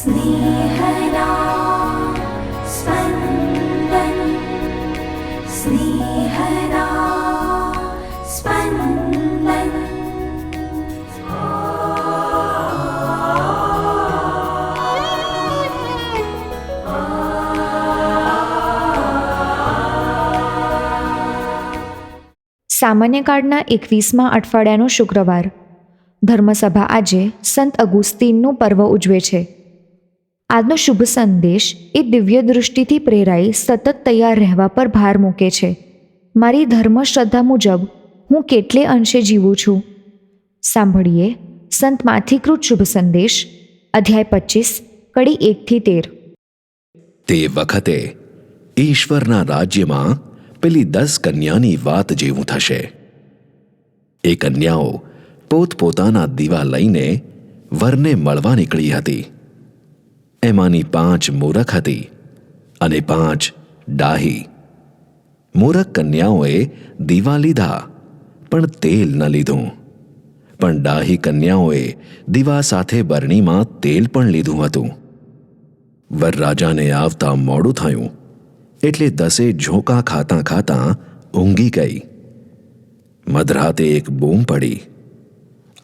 स्नेहदा स्पन्दन स्नेहदा स्पन्दन। સામાન્ય કાળના 21મા અઠવાડિયાનો શુક્રવાર. ધર્મસભા આજે સંત અગુસ્તીનનું પર્વ ઉજવે છે. આજનો શુભ સંદેશ એ દિવ્ય દૃષ્ટિથી પ્રેરાઈ સતત તૈયાર રહેવા પર ભાર મૂકે છે. મારી ધર્મશ્રદ્ધા મુજબ હું કેટલે અંશે જીવું છું. સાંભળીએ સંત માથીકૃત શુભ સંદેશ, અધ્યાય 25, કડી 1-13. તે વખતે ઈશ્વરના રાજ્યમાં પેલી 10 કન્યાની વાત જેવું થશે. એ કન્યાઓ પોતપોતાના દીવા લઈને વરને મળવા નીકળી હતી. એમાંની 5 મૂરખ હતી અને 5 ડાહી. મૂરખ કન્યાઓએ દીવા લીધા પણ તેલ ન લીધું, પણ ડાહી કન્યાઓએ દીવા સાથે બરણીમાં તેલ પણ લીધું હતું. વરરાજાને આવતા મોડું થયું એટલે 10 ઝોકા ખાતાં ખાતાં ઊંઘી ગઈ. મધરાતે એક બૂમ પડી,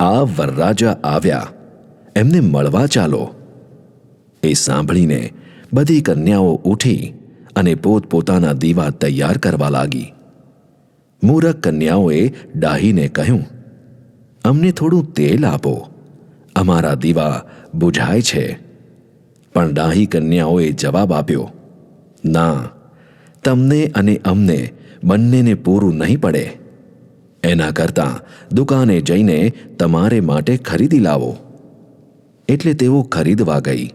આ વરરાજા આવ્યા, એમને મળવા ચાલો. એ સાંભળીને બધી કન્યાઓ ઉઠી અને પોતપોતાના દીવા તૈયાર કરવા લાગી. મૂરખ કન્યાઓએ ડાહીને કહ્યું, અમને થોડું તેલ આપો, અમારા દીવા બુઝાય છે. પણ ડાહી કન્યાઓએ જવાબ આપ્યો, ના, તમને અને અમને બંનેને પૂરું નહીં પડે. એના કરતાં દુકાને જઈને તમારે માટે ખરીદી લાવો. એટલે તેઓ ખરીદવા ગઈ.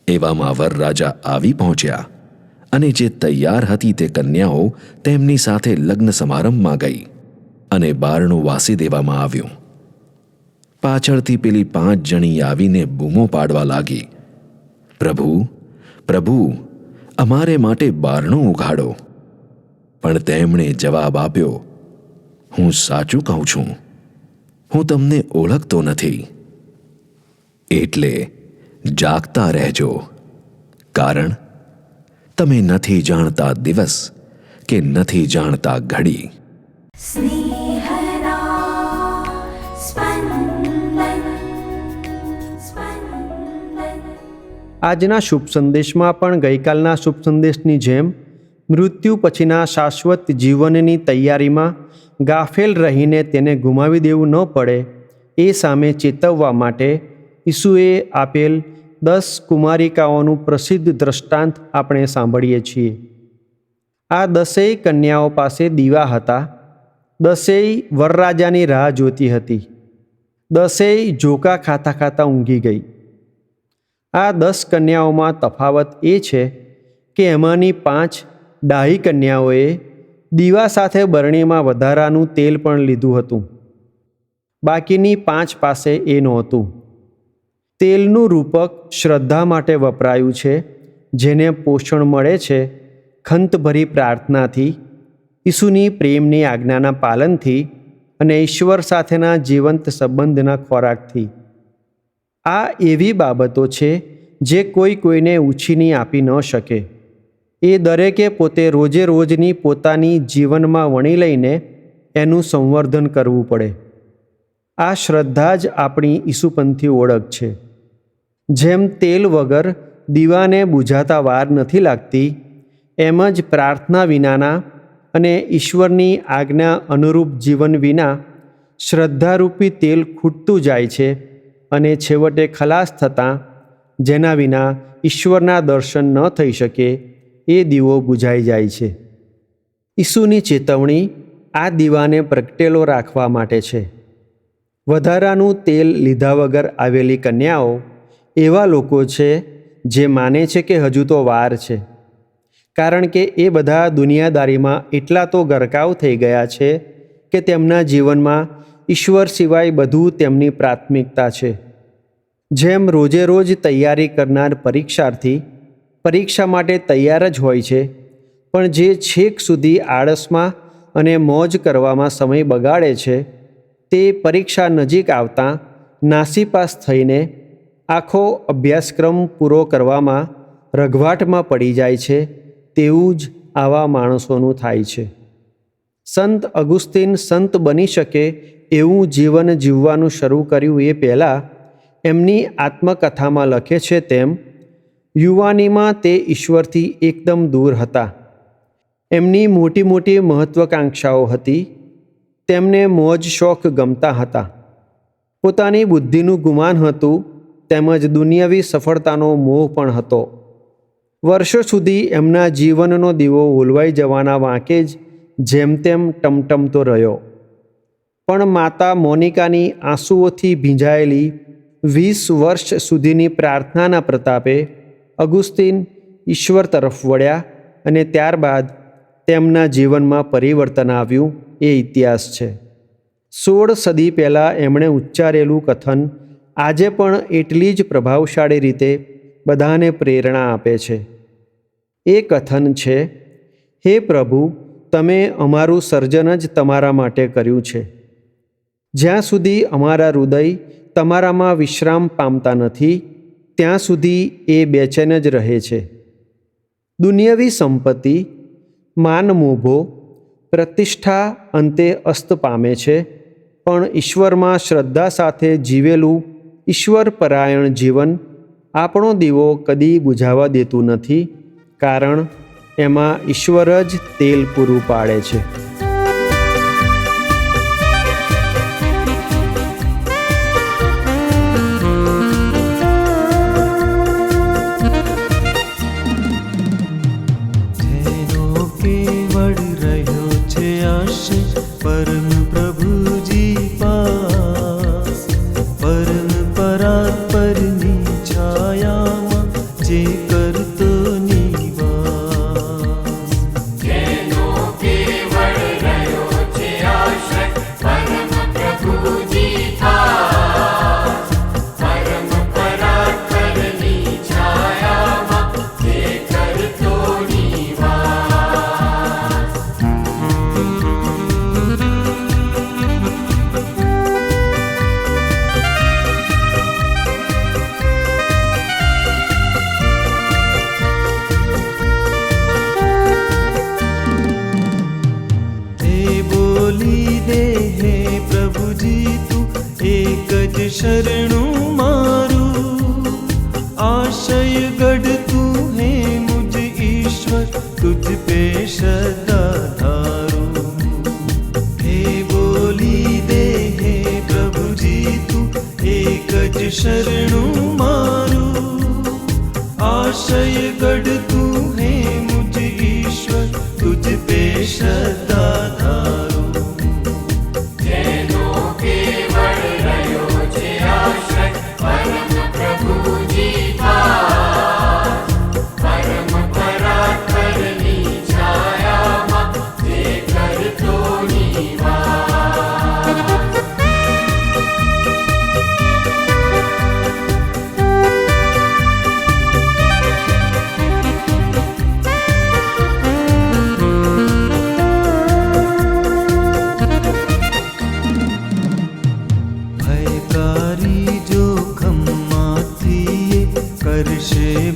એવામાં વરરાજા આવી પહોંચ્યા અને જે તૈયાર હતી તે કન્યાઓ તેમની સાથે લગ્ન સમારંભમાં ગઈ અને બારણું વાસી દેવામાં આવ્યું. પાછળથી પેલી 5 જણી આવીને બૂમો પાડવા લાગી, પ્રભુ, પ્રભુ, અમારે માટે બારણું ઉઘાડો. પણ તેમણે જવાબ આપ્યો, હું સાચું કહું છું, હું તમને ઓળખતો નથી. એટલે જાગતા રહેજો, કારણ તમે નથી જાણતા દિવસ કે નથી જાણતા ઘડી. स्नेहदा स्पन्दन स्पन्दन। આજના શુભ સંદેશમાં પણ ગઈકાલના શુભ સંદેશની જેમ મૃત્યુ પછીના શાશ્વત જીવનની તૈયારીમાં ગાફેલ રહીને તેને ગુમાવી દેવું ન પડે એ સામે ચેતવવા માટે ઈસુએ આપેલ 10 કુમારિકાઓનું પ્રસિદ્ધ દ્રષ્ટાંત આપણે સાંભળીએ છીએ. આ 10 કન્યાઓ પાસે દીવા હતા. 10 વરરાજાની રાહ જોતી હતી. 10 ઝોકા ખાતા ખાતા ઊંઘી ગઈ. આ 10 કન્યાઓમાં તફાવત એ છે કે એમાંની 5 ડાહી કન્યાઓએ દીવા સાથે બરણીમાં વધારાનું તેલ પણ લીધું હતું. બાકીની 5 પાસે એ નહોતું. તેલનું રૂપક શ્રદ્ધા માટે વપરાયું છે, જેને પોષણ મળે છે ખંતભરી પ્રાર્થનાથી, ઈસુની પ્રેમની આજ્ઞાના પાલનથી અને ઈશ્વર સાથેના જીવંત સંબંધના ખોરાકથી. આ એવી બાબતો છે જે કોઈને ઉછીની આપી ન શકે. એ દરેકે પોતે રોજે રોજની પોતાની જીવનમાં વણી લઈને એનું સંવર્ધન કરવું પડે. આ શ્રદ્ધા જ આપણી ઈસુપંથી ઓળખ છે. જેમ તેલ વગર દીવાને બુઝાતા વાર નથી લાગતી, એમ જ પ્રાર્થના વિનાના અને ઈશ્વરની આજ્ઞા અનુરૂપ જીવન વિના શ્રદ્ધારૂપી તેલ ખૂટતું જાય છે અને છેવટે ખલાસ થતાં જેના વિના ઈશ્વરના દર્શન ન થઈ શકે એ દીવો બુઝાઈ જાય છે. ઈસુની ચેતવણી આ દીવાને પ્રગટેલો રાખવા માટે છે. વધારાનું તેલ લીધા વગર આવેલી કન્યાઓ એવા લોકો છે જે માને છે કે હજુ તો વાર છે, કારણ કે એ બધા દુનિયાદારીમાં એટલા તો ગરકાવ થઈ ગયા છે કે તેમના જીવનમાં ઈશ્વર સિવાય બધું તેમની પ્રાથમિકતા છે. જેમ રોજે રોજ તૈયારી કરનાર પરીક્ષાર્થી પરીક્ષા માટે તૈયાર જ હોય છે, પણ જે છેક સુધી આળસમાં અને મોજ કરવામાં સમય બગાડે છે, તે પરીક્ષા નજીક આવતાં નાસીપાસ થઈને આખો અભ્યાસક્રમ પૂરો કરવામાં રઘવાટમાં પડી જાય છે, તેવું જ આવા માણસોનું થાય છે. સંત અગુસ્તીન સંત બની શકે એવું જીવન જીવવાનું શરૂ કર્યું એ પહેલાં એમની આત્મકથામાં લખે છે તેમ યુવાનીમાં તે ઈશ્વરથી એકદમ દૂર હતા. એમની મોટી મોટી મહત્વાકાંક્ષાઓ હતી. તેમને મોજ શોખ ગમતા હતા. પોતાની બુદ્ધિનું ગુમાન હતું, તેમજ દુનિયાવી સફળતાનો મોહ પણ હતો. વર્ષો સુધી એમના જીવનનો દીવો ઓલવાઈ જવાના વાંકે જ જેમ તેમ ટમટમતો રહ્યો. પણ માતા મોનિકાની આંસુઓથી ભીંજાયેલી 20 વર્ષ સુધીની પ્રાર્થનાના પ્રતાપે અગુસ્તીન ઈશ્વર તરફ વળ્યા અને ત્યારબાદ તેમના જીવનમાં પરિવર્તન આવ્યું એ ઇતિહાસ છે. 16 સદી પહેલાં એમણે ઉચ્ચારેલું કથન આજે પણ એટલી જ પ્રભાવશાળી રીતે બધાને પ્રેરણા આપે છે. એ કથન છે, હે પ્રભુ, તમે અમારું સર્જન જ તમારા માટે કર્યું છે. જ્યાં સુધી અમારા હૃદય તમારામાં વિશ્રામ પામતા નથી, ત્યાં સુધી એ બેચેન જ રહે છે. દુનિયાવી સંપત્તિ, માન મોભો, પ્રતિષ્ઠા અંતે અસ્ત પામે છે, પણ ઈશ્વરમાં શ્રદ્ધા સાથે જીવેલું ઈશ્વરપરાયણ જીવન આપણો દીવો કદી બુઝાવા દેતું નથી, કારણ એમાં ઈશ્વર જ તેલ પૂરું પાડે છે. परम प्रभुजी पास परंपरा पરની છાયામાં જે કરતો નિવાસ. જેનો કેવળ રહ્યો છે આશ્રય પરમ પ્રભુજી થાસ. પરંપરા પરની છાયામાં જે કરતો નિવાસ. શરણું મારું આશય ગઢ તું હે મુझ ઈશ્વર તુજ પે સદા ધારું. હે બોલી દે હે પ્રભુજી તું એક જ શરણું મારું આશય ગઢ તું હે મુझ ઈશ્વર તુજ પે સદા ધારું.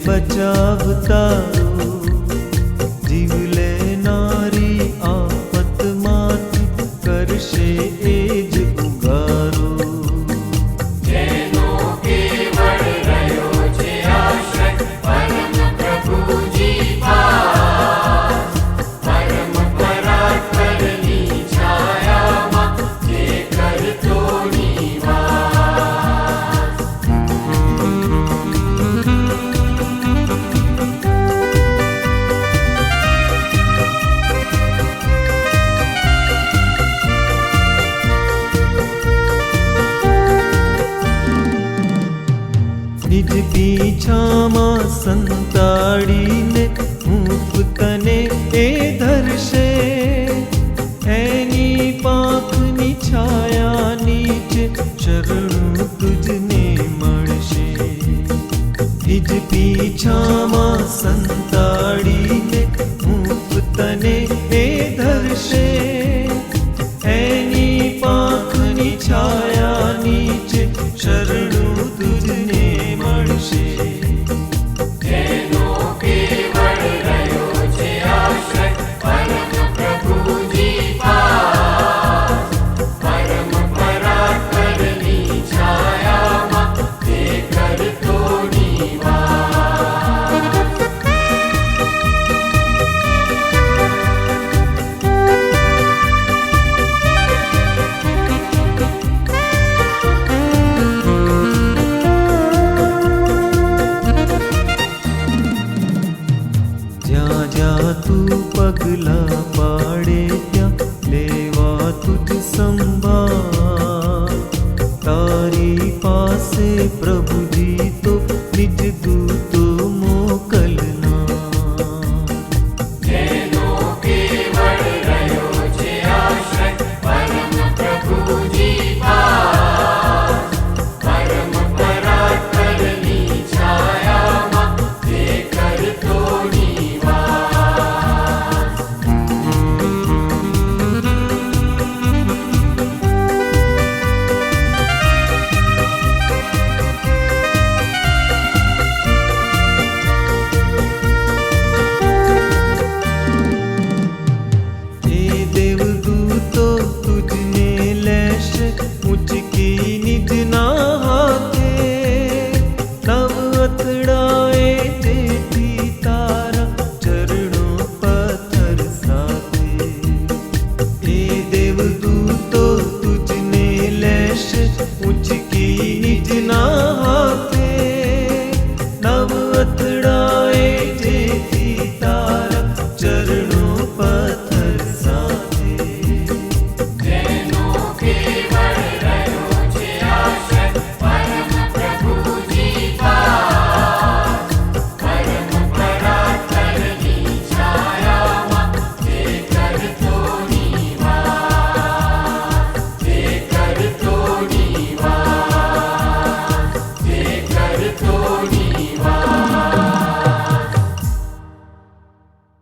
બચાવ તારો જીવ લેનારી આફતમાંથી કરશે એ જ ઉગારો. જેનો કેવળ રહ્યો છે આશ્રય પરમ પ્રભુજી થાસ. પરંપરા પરની છાયામાં જે કરતો નિવાસ. નિજ પીછામાં સંતાડીને હૂંફ તને એ ધરશે. એની પાંખની છાયા નીચે શરણું તુજને મળશે. નિજ પીછામાં સંતાડીને હૂંફ તને એ ધરશે. એની પાંખની છાયા નીચે શરણું તુજને મળશે. અથડાએ તેથી તારા ચરણો પથ્થર સાથે. એ દેવદૂતો તુજને લેશે ઉંચકી નિજના હાથે. નવ અથડાએ તેથી તારા ચરણો પથ્થર સાથે. જેનો કેવળ રહ્યો છે આશ્રય પરમ પ્રભુજી પાસ. પરમ પરાત્પરની છાયામાં જે કરતો નિવાસ. જે કરતો નિવાસ. જે કરતો નિવાસ.